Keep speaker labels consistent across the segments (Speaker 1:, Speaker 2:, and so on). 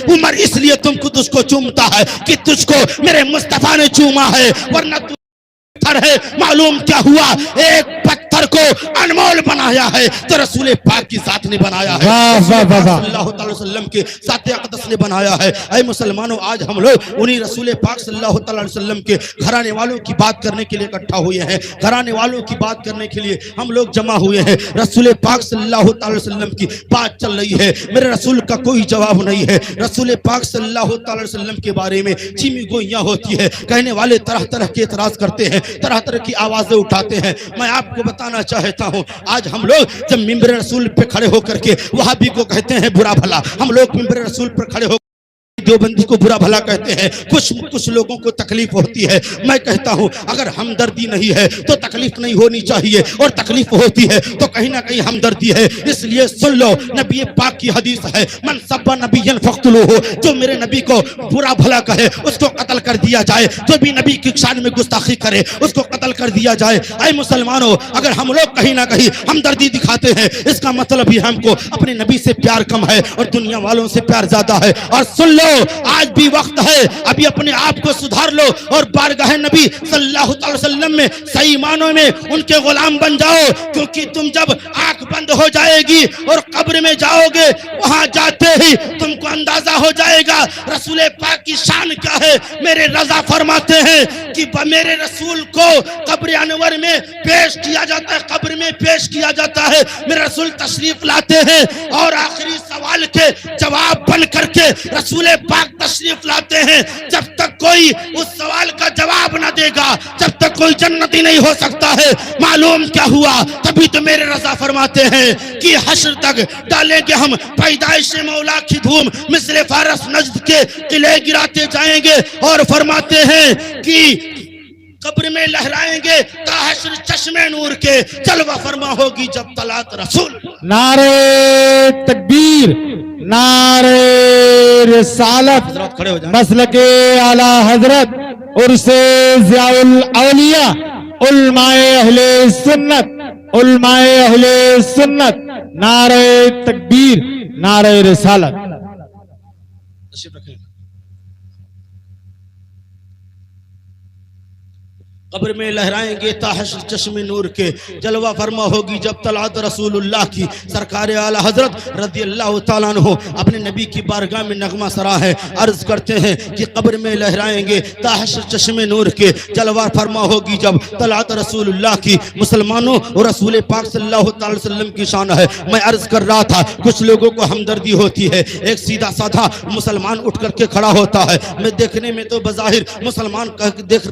Speaker 1: عمر اس لیے تجھ کو چومتا ہے کہ تجھ کو میرے مصطفیٰ نے چوما ہے، ورنہ ہے معلوم کیا ہوا، ایک پتھر کو انمول بنایا ہے تو رسول پاک کی ذات نے بنایا ہے، صلی اللہ علیہ وسلم کی ذات اقدس نے بنایا ہے۔ اے مسلمانوں، آج ہم لوگ انہی رسول پاک صلی اللہ علیہ وسلم کے گھرانے والوں کی بات کرنے کے لیے اکٹھا ہوئے ہیں، گھرانے والوں کی بات کرنے کے لیے ہم لوگ جمع ہوئے ہیں۔ رسول پاک صلی اللہ علیہ وسلم کی بات چل رہی ہے، میرے رسول کا کوئی جواب نہیں ہے۔ رسول پاک صلی اللہ علیہ وسلم کے بارے میں چیمی گوئیاں ہوتی ہے، کہنے والے طرح طرح کے اعتراض کرتے ہیں، طرح طرح کی آوازیں اٹھاتے ہیں۔ میں آپ کو بتانا چاہتا ہوں، آج ہم لوگ جب ممبر رسول پہ کھڑے ہو کر کے وہابی کو کہتے ہیں برا بھلا، ہم لوگ ممبر رسول پر کھڑے ہو دیوبندی کو برا بھلا کہتے ہیں، کچھ لوگوں کو تکلیف ہوتی ہے۔ میں کہتا ہوں اگر ہمدردی نہیں ہے تو تکلیف نہیں ہونی چاہیے، اور تکلیف ہوتی ہے تو کہیں نہ کہیں ہمدردی ہے۔ اس لیے سن لو، نبی پاک کی حدیث ہے، من سب نبیا فاقتلوہ، جو میرے نبی کو برا بھلا کہے اس کو قتل کر دیا جائے، جو بھی نبی کی شان میں گستاخی کرے اس کو قتل کر دیا جائے۔ اے مسلمانوں، اگر ہم لوگ کہیں نہ کہیں ہمدردی دکھاتے ہیں، اس کا مطلب یہ ہم کو اپنے نبی سے پیار کم ہے اور دنیا والوں سے پیار زیادہ ہے۔ اور سن لو، آج بھی وقت ہے، ابھی اپنے آپ کو سدھار لو اور بارگاہ نبی صلی اللہ علیہ وسلم میں صحیح معنوں میں ان کے غلام بن جاؤ، کیونکہ تم جب آنکھ بند ہو جائے گی اور قبر میں جاؤ گے، وہاں جاتے ہی تم کو اندازہ ہو جائے گا رسول پاک کی شان کیا ہے۔ میرے رضا فرماتے ہیں کہ میرے رسول کو قبر انور میں پیش کیا جاتا ہے، قبر میں پیش کیا جاتا ہے، میرے رسول تشریف لاتے ہیں اور آخری سوال کے جواب بن کر کے رسول پاک تشریف لاتے ہیں۔ جب تک کوئی اس سوال کا جواب نہ دے گا، جب تک کوئی جنتی نہیں ہو سکتا ہے۔ معلوم کیا ہوا؟ تبھی تو میرے رضا فرماتے ہیں کہ حشر تک ڈالیں گے ہم پیدائش مولا کی دھوم، مثل فارس نجد کے قلعے گراتے جائیں گے، اور فرماتے ہیں کہ قبر میں لہرائیں گے تا حشر چشمے نور کے، جلوہ فرما ہوگی جب طلعت رسول۔
Speaker 2: نعرہ تکبیر، نعرہ رسالت، مسلک اعلی حضرت عرس ضیاء الاولیاء، علماء اہل سنت، علماء اہل سنت، نعرہ تکبیر، نعرہ رسالت۔
Speaker 1: قبر میں لہرائیں گے تا حشر چشم نور کے، جلوہ فرما ہوگی جب طلعت رسول اللہ کی۔ سرکار اعلی حضرت رضی اللہ تعالیٰ عنہ اپنے نبی کی بارگاہ میں نغمہ سرا ہے، عرض کرتے ہیں کہ قبر میں لہرائیں گے تا حشر چشم نور کے، جلوہ فرما ہوگی جب طلعت رسول اللہ کی۔ مسلمانوں، اور رسول پاک صلی اللہ علیہ وسلم کی شان ہے۔ میں عرض کر رہا تھا کچھ لوگوں کو ہمدردی ہوتی ہے، ایک سیدھا سادھا مسلمان اٹھ کر کے کھڑا ہوتا ہے، میں دیکھنے میں تو بظاہر مسلمان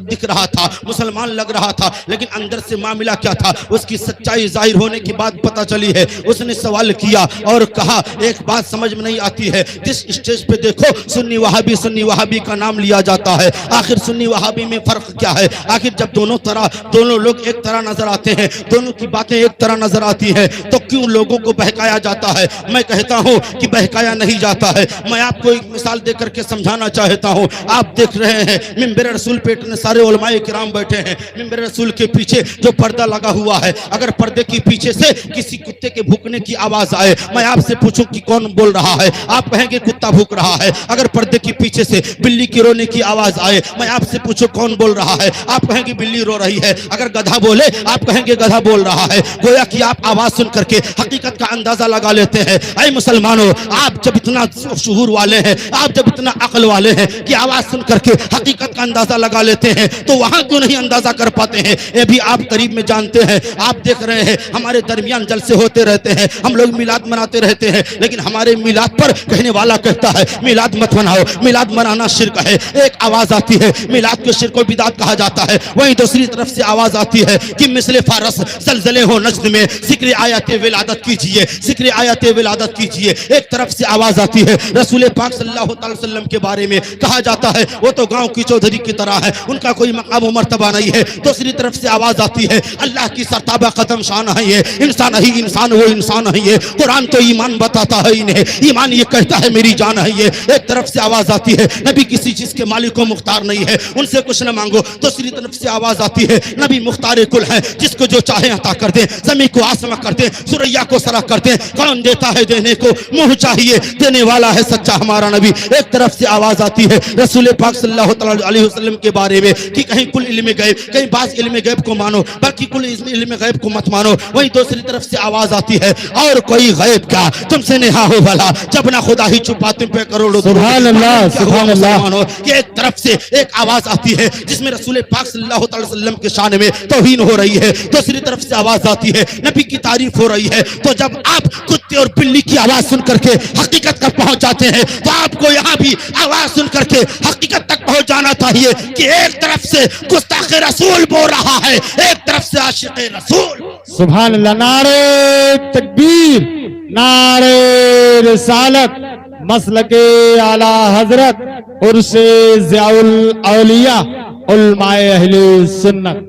Speaker 1: دکھ رہا تھا، مسلمان لگ رہا تھا، لیکن اندر سے معاملہ کیا تھا اس کی سچائی ظاہر ہونے کی بات پتہ چلی ہے۔ اس نے سوال کیا اور کہا ایک بات سمجھ میں نہیں آتی ہے، جس اسٹیج پہ دیکھو سنی وہابی کا نام لیا جاتا ہے، آخر سنی وہابی میں فرق کیا ہے؟ آخر جب دونوں لوگ ایک طرح نظر آتے ہیں، دونوں کی باتیں ایک طرح نظر آتی ہیں، تو کیوں لوگوں کو بہکایا جاتا ہے؟ میں کہتا ہوں کہ بہکایا نہیں جاتا ہے۔ میں آپ کو ایک مثال دے کر کے سمجھانا چاہتا ہوں۔ آپ دیکھ رہے ہیں منبر رسول پہ اتنے سارے علماء کرام بیٹھے ہیں، منبر رسول کے پیچھے جو پردہ لگا ہوا ہے، اگر پردے کی پیچھے سے کسی کتے کے بھوکنے کی آواز آئے، میں آپ سے پوچھوں کہ کون بول رہا ہے؟ آپ کہیں گے کتا بھوک رہا ہے۔ اگر پردے کی پیچھے سے بلی کی رونے کی آواز آئے، میں آپ سے پوچھوں کون بول رہا ہے؟ آپ کہیں گے بلی رو رہی ہے۔ اگر گدھا بولے، آپ کہیں گے گدھا بول رہا ہے۔ گویا کہ آپ آواز سن کر کے حقیقت کا اندازہ لگا لیتے ہیں۔ اے مسلمانوں، آپ جب اتنا شعور والے ہیں، آپ جب اتنا عقل والے ہیں کہ آواز سن کر کے حقیقت کا اندازہ لگا لیتے ہیں، تو وہاں کیوں نہیں اندازہ کر پاتے ہیں؟ یہ بھی آپ قریب میں جانتے ہیں، آپ دیکھ رہے ہیں ہمارے درمیان جلسے ہوتے رہتے ہیں، ہم لوگ میلاد مناتے رہتے ہیں، لیکن ہمارے میلاد پر کہنے والا کہتا ہے میلاد مت مناؤ، میلاد منانا شرک ہے۔ ایک آواز آتی ہے میلاد کو شرک و بدعت کہا جاتا ہے، وہیں دوسری طرف سے آواز آتی ہے کہ مثل فارس زلزلے ہو نجد میں ذکر آیات ولادت کیجئے، ذکر آیات ولادت کیجئے۔ ایک طرف سے آواز آتی ہے رسول پاک صلی اللہ علیہ وسلم کے بارے میں کہا جاتا ہے وہ تو گاؤں کی چودھری کی طرح ہے، ان کا کوئی مقام و مرتبہ نہیں ہے۔ دوسری طرف سے آواز آتی ہے اللہ کی سرتابہ قدم شان ہے یہ انسان ہی انسان، وہ انسان ہے یہ، قرآن تو ایمان بتاتا ہے انہیں، ایمان یہ کہتا ہے میری جان ہے یہ۔ ایک طرف سے آواز آتی ہے نبی کسی چیز کے مالک و مختار نہیں ہے، ان سے کچھ نہ مانگو۔ دوسری طرف سے آواز آتی ہے نبی مختار کل ہے، جس کو جو چاہے عطا کر دے، زمین کو آسمان کر دے، سریا کو سرا کرتے ہیں. کون دیتا ہے دینے کو منہ چاہیے, دینے والا ہے سچا ہمارا نبی. ایک طرف سے آواز آتی ہے رسول پاک صلی اللہ علیہ وسلم کے بارے میں کہ کہیں کل علم غیب, کہیں بعض علم غیب کو مانو باقی کل علم غیب کو مت مانو. وہیں دوسری طرف سے آواز آتی ہے اور کوئی غیب کیا تم سے نہا ہو بھلا, جب نہ خدا ہی چھپاتے پہ کروڑوں.
Speaker 2: سبحان اللہ, سبحان اللہ.
Speaker 1: کہ ایک طرف سے ایک آواز آتی ہے جس میں رسول پاک صلی اللہ علیہ وسلم کے شان میں توہین ہو رہی ہے, دوسری طرف سے آواز آتی ہے نبی کی تعریف ہو رہی ہے. تو جب آپ کتے اور بلی کی آواز سن کر کے حقیقت تک پہنچ جاتے ہیں تو آپ کو یہاں بھی آواز سن کر کے حقیقت تک پہنچ جانا چاہیے کہ ایک طرف سے گستاخ رسول بول رہا ہے, ایک طرف سے عاشق رسول.
Speaker 2: سبحان اللہ. نعرہ تکبیر, نعرہ رسالت, مسلک اعلی حضرت عرس ضیاء الاولیاء علماء اہل سنت.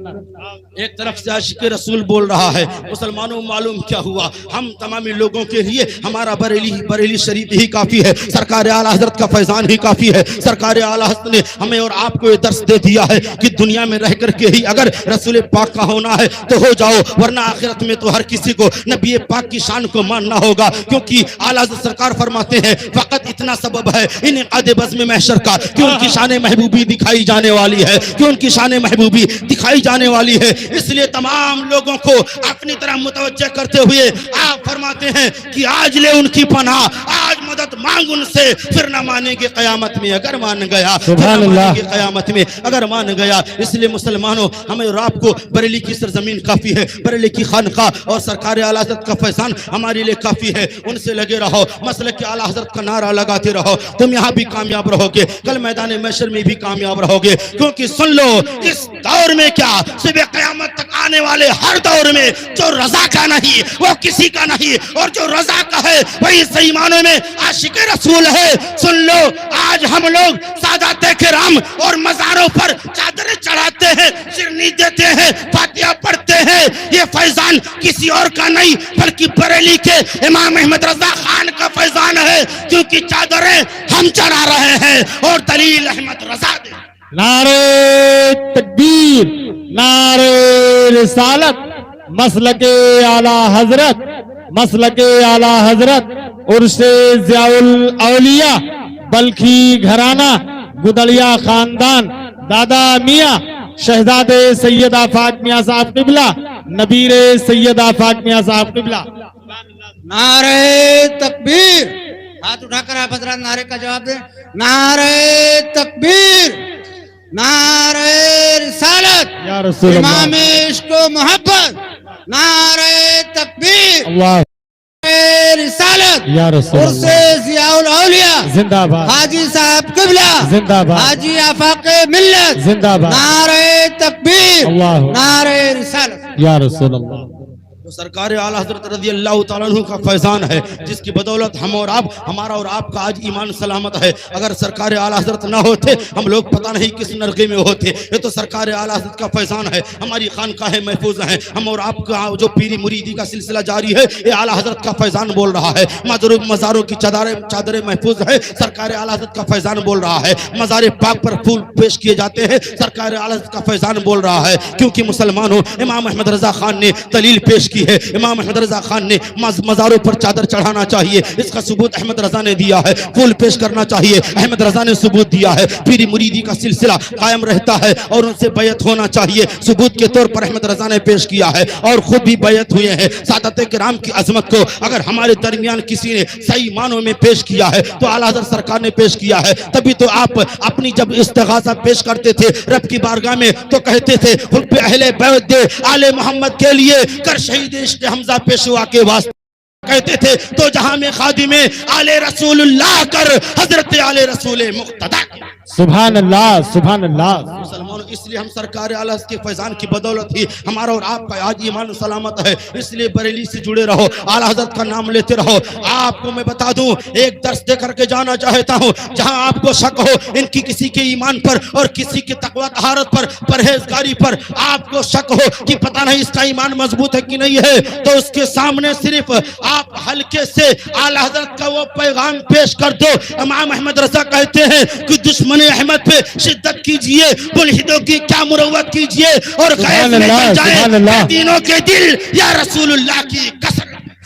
Speaker 1: ایک طرف سے عاشق رسول بول رہا ہے. مسلمانوں معلوم کیا ہوا, ہم تمامی لوگوں کے لیے ہمارا بریلی شریف ہی کافی ہے, سرکار اعلی حضرت کا فیضان ہی کافی ہے. سرکار اعلی حضرت نے ہمیں اور آپ کو یہ درس دے دیا ہے کہ دنیا میں رہ کر کے ہی اگر رسول پاک کا ہونا ہے تو ہو جاؤ, ورنہ آخرت میں تو ہر کسی کو نبی پاک کی شان کو ماننا ہوگا. کیونکہ اعلی حضرت سرکار فرماتے ہیں فقط اتنا سبب ہے انعقاد بزم محشر کا کہ ان کی شان محبوبی دکھائی جانے والی ہے, کہ ان کی شان محبوبی دکھائی جانے والی ہے. اس لیے تمام لوگوں کو اپنی طرح متوجہ کرتے ہوئے آپ فرماتے ہیں کہ آج لے ان کی پناہ, آج مدد مانگ ان سے, پھر نہ مانیں گے قیامت میں اگر مان گیا,
Speaker 2: سبحان اللہ,
Speaker 1: قیامت میں اگر مان گیا. اس لیے مسلمانوں ہمیں اور آپ کو بریلی کی سرزمین کافی ہے, بریلی کی خانقاہ اور سرکار اعلی حضرت کا فیضان ہمارے لیے کافی ہے. ان سے لگے رہو, مسلک اعلی حضرت کا نعرہ لگاتے رہو, تم یہاں بھی کامیاب رہو گے, کل میدان محشر میں بھی کامیاب رہو گے. کیونکہ سن لو اس دور میں کیا صبح قیامت تک آنے والے ہر دور میں جو رضا کا نہیں وہ کسی کا نہیں, اور جو رضا کا ہے وہی صحیح معنوں میں عاشق رسول ہے. سن لو آج ہم لوگ سادات کرام اور مزاروں پر چادریں چڑھاتے ہیں, شرنی دیتے ہیں, فاتحہ پڑھتے ہیں, یہ فیضان کسی اور کا نہیں بلکہ بریلی کے امام احمد رضا خان کا فیضان ہے, کیونکہ چادریں ہم چڑھا رہے ہیں اور دلیل احمد رضا دے.
Speaker 2: نعرہ تکبیر, نعرہ رسالت, مسلک اعلی حضرت, مسلک اعلی حضرت عرس ضیاء الاولیاء بلخی گھرانہ گدڑیا خاندان, دادا میاں شہزادے سید آفاق میاں صاحب قبلہ, نبیر سید آفاق میاں صاحب قبلہ.
Speaker 3: نعرہ تکبیر, ہاتھ اٹھا کر آپ حضرات نعرے کا جواب دیں. نعرہ تکبیر, نعرہ رسالت,
Speaker 2: یا رسول اللہ,
Speaker 3: امام عشق و محبت. نعرہ تکبیر,
Speaker 2: اللہ,
Speaker 3: نعرہ رسالت,
Speaker 2: یا رسول
Speaker 3: عرس
Speaker 2: اللہ,
Speaker 3: ضیاء الاولیاء,
Speaker 2: زندہ باد,
Speaker 3: حاجی صاحب قبلہ,
Speaker 2: زندہ باد,
Speaker 3: حاجی آفاق ملت,
Speaker 2: زندہ باد,
Speaker 3: نعرہ تکبیر,
Speaker 2: اللہ,
Speaker 3: نعرہ رسالت.
Speaker 2: یا رسول اللہ.
Speaker 1: تو سرکار اعلی حضرت رضی اللہ تعالیٰ عنہ کا فیضان ہے جس کی بدولت ہم اور آپ, ہمارا اور آپ کا آج ایمان سلامت ہے. اگر سرکار اعلی حضرت نہ ہوتے ہم لوگ پتہ نہیں کس نرغے میں ہوتے. یہ تو سرکار اعلی حضرت کا فیضان ہے, ہماری خانقاہیں محفوظ ہیں, ہم اور آپ کا جو پیری مریدی کا سلسلہ جاری ہے یہ اعلی حضرت کا فیضان بول رہا ہے. مزاروں کی چادریں محفوظ ہیں, سرکار اعلی حضرت کا فیضان بول رہا ہے. مزار پاک پر پھول پیش کیے جاتے ہیں, سرکار اعلی حضرت کا فیضان بول رہا ہے. کیونکہ مسلمانوں امام احمد رضا خان نے دلیل پیش کی ہے, امام احمد رضا خان نے مزاروں پر چادر چڑھانا چاہیے, اس کا ثبوت احمد رضا نے دیا ہے. پھول پیش کرنا چاہیے, احمد رضا نے ثبوت دیا ہے. پیری مریدی کا سلسلہ قائم رہتا ہے اور ان سے بیعت ہونا چاہیے, ثبوت کے طور پر احمد رضا نے پیش کیا ہے اور خود بھی بیعت ہوئے ہیں. سادات کرام کی عظمت کو اگر ہمارے درمیان کسی نے صحیح معنوں میں پیش کیا ہے تو اعلیٰ حضرت سرکار نے پیش کیا ہے. تبھی تو آپ اپنی جب استغاثہ پیش کرتے تھے رب کی بارگاہ میں تو کہتے تھے حب اہل بیت دے آل محمد کے لیے کر شہید عشق حمزہ پیشوا کے واسطے. کہتے تھے تو جہاں میں خادم آل رسول اللہ کر حضرت آل رسول مقتدی.
Speaker 2: سبحان اللہ, سبحان اللہ.
Speaker 1: مسلمانوں اس لیے ہم سرکار اعلیٰ حضرت کے فیضان کی بدولت ہی ہمارا اور آپ کا آج ایمان سلامت ہے. اس لیے بریلی سے جڑے رہو, اعلیٰ حضرت کا نام لیتے رہو. آپ کو میں بتا دوں ایک درس دے کر کے جانا چاہتا ہوں, جہاں آپ کو شک ہو ان کی کسی کے ایمان پر اور کسی کی تقوی طہارت پر, پرہیزگاری پر آپ کو شک ہو کہ پتہ نہیں اس کا ایمان مضبوط ہے کہ نہیں ہے, تو اس کے سامنے صرف آپ ہلکے سے اعلیٰ حضرت کا وہ پیغام پیش کر دو. امام احمد رضا کہتے ہیں کہ دشمن احمد پہ شدت کیجئے, ملحدوں کی کیا مروت کیجئے, اور غیظ میں جل جائے دینوں کے دل یا رسول اللہ کی قسم.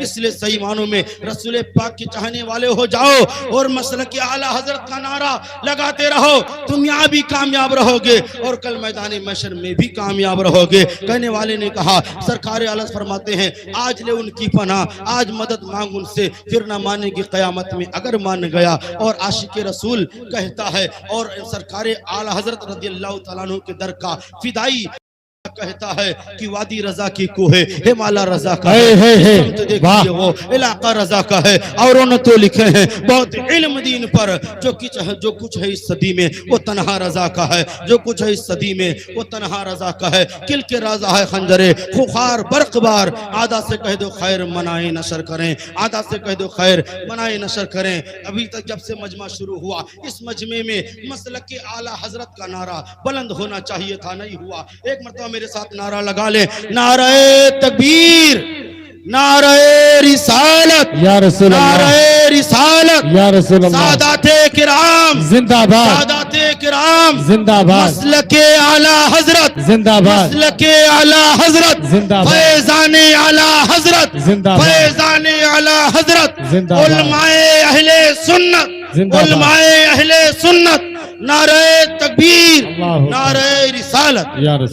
Speaker 1: اس لیے صحیح معنوں میں رسول پاک کے چاہنے والے ہو جاؤ اور مسلک اعلیٰ حضرت کا نعرہ لگاتے رہو, تم یہاں بھی کامیاب رہو گے اور کل میدان محشر میں بھی کامیاب رہو گے. کہنے والے نے کہا, سرکار اعلیٰ فرماتے ہیں آج لے ان کی پناہ, آج مدد مانگ ان سے, پھر نہ مانے گی قیامت میں اگر مان گیا. اور عاشق رسول کہتا ہے اور سرکار اعلیٰ حضرت رضی اللہ تعالیٰ عنہ کے در کا فدائی کہتا ہے کہ وادی رضا کی کوہ ہمالا رضا کا ہے, سمت دیکھئے وہ علاقہ رضا کا ہے. اور انہوں تو لکھے ہیں بہت علم دین پر, جو کچھ ہے اس صدی میں وہ تنہا رضا کا ہے, جو کچھ ہے اس صدی میں وہ تنہا رضا کا ہے. کل کے رضا ہے خنجرے خوخار برق بار, آدھا سے کہہ دو خیر منائے نشر کریں, آدھا سے کہہ دو خیر منائے نشر کریں. ابھی تک جب سے مجمع شروع ہوا اس مجمع میں مسلک اعلیٰ حضرت کا نعرہ بلند ہونا چاہیے تھا, نہیں ہوا. ایک مرتبہ میرے ساتھ نعرہ لگا لیں, نعرہ تکبیر, نعرہ رسالت,
Speaker 2: یا رسول اللہ,
Speaker 1: نعرہ رسالت,
Speaker 2: یا رسول اللہ,
Speaker 1: سادات کرام
Speaker 2: زندہ باد,
Speaker 1: سادات کرام,
Speaker 2: زندہ باد,
Speaker 1: مسلک اعلیٰ حضرت,
Speaker 2: زندہ باد,
Speaker 1: مسلک اعلیٰ حضرت,
Speaker 2: زندہ باد,
Speaker 1: فیضان اعلیٰ حضرت,
Speaker 2: زندہ باد,
Speaker 1: فیضان اعلیٰ حضرت,
Speaker 2: زندہ باد,
Speaker 1: علماء اہل سنت,
Speaker 2: زندہ باد,
Speaker 1: علماء اہل سنت, نعرہ تکبیر,
Speaker 2: اللہ اکبر,
Speaker 1: نعرہ رسالت.
Speaker 2: یا رسول